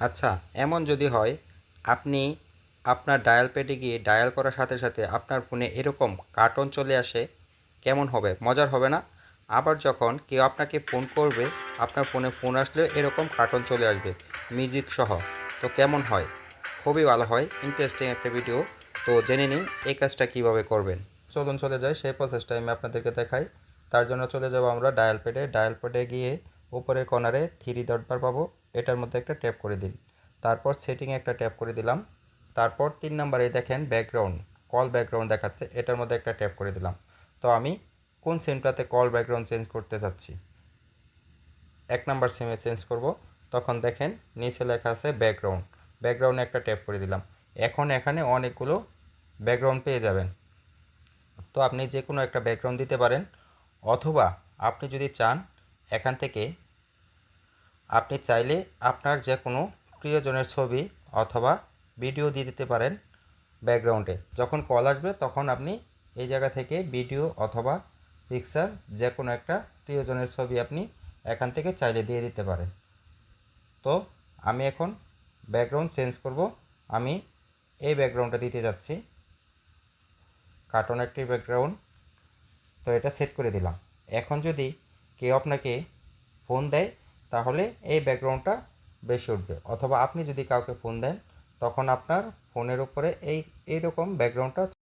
আচ্ছা, এমন যদি হয় আপনি আপনার ডায়াল প্যাডে গিয়ে ডায়াল করার সাথে সাথে আপনার ফোনে এরকম কার্টুন চলে আসে, কেমন হবে? মজার হবে না? আবার যখন কেউ আপনাকে ফোন করবে, আপনার ফোনে ফোন আসলে এরকম কার্টুন চলে আসবে মিউজিক সহ। তো কেমন হয়? খুবই ভালো হয়, ইন্টারেস্টিং একটা ভিডিও। তো জেনে নিন এই কাজটা কীভাবে করবেন। চলুন চলে যাই, সেই প্রসেসটা আমি আপনাদেরকে দেখাই। তার জন্য চলে যাব আমরা ডায়াল প্যাডে গিয়ে উপরের কর্নারে থ্রি ডট বার পাবো, এটার মধ্যে একটা ট্যাপ করে দিন। তারপর সেটিংয়ে একটা ট্যাপ করে দিলাম। তারপর 3 নাম্বারে দেখেন ব্যাকগ্রাউন্ড, কল ব্যাকগ্রাউন্ড দেখাচ্ছে, এটার মধ্যে একটা ট্যাপ করে দিলাম। তো আমি কোন সিমটাতে কল ব্যাকগ্রাউন্ড চেঞ্জ করতে চাচ্ছি, 1 নাম্বার সিমে চেঞ্জ করব। তখন দেখেন নিচে লেখা আছে ব্যাকগ্রাউন্ড, ব্যাকগ্রাউন্ডে একটা ট্যাপ করে দিলাম। এখন এখানে অনেকগুলো ব্যাকগ্রাউন্ড পেয়ে যাবেন। তো আপনি যে কোনো একটা ব্যাকগ্রাউন্ড দিতে পারেন, অথবা আপনি যদি চান এখান থেকে আপনি চাইলে আপনার যে কোনো প্রিয়জনের ছবি অথবা ভিডিও দিয়ে দিতে পারেন ব্যাকগ্রাউন্ডে। যখন কল আসবে তখন আপনি এই জায়গা থেকে ভিডিও অথবা পিকচার যে কোনো একটা প্রিয়জনের ছবি আপনি এখান থেকে চাইলে দিয়ে দিতে পারেন। তো আমি এখন ব্যাকগ্রাউন্ড চেঞ্জ করব। আমি এই ব্যাকগ্রাউন্ডটা দিতে যাচ্ছি, কার্টুন একটি ব্যাকগ্রাউন্ড। তো এটা সেট করে দিলাম। এখন যদি কেউ আপনাকে ফোন দেয় তাহলে এই ব্যাকগ্রাউন্ডটা বেশি উঠবে, অথবা আপনি যদি কাউকে ফোন দেন তখন আপনার ফোনের উপরে এইরকম ব্যাকগ্রাউন্ডটা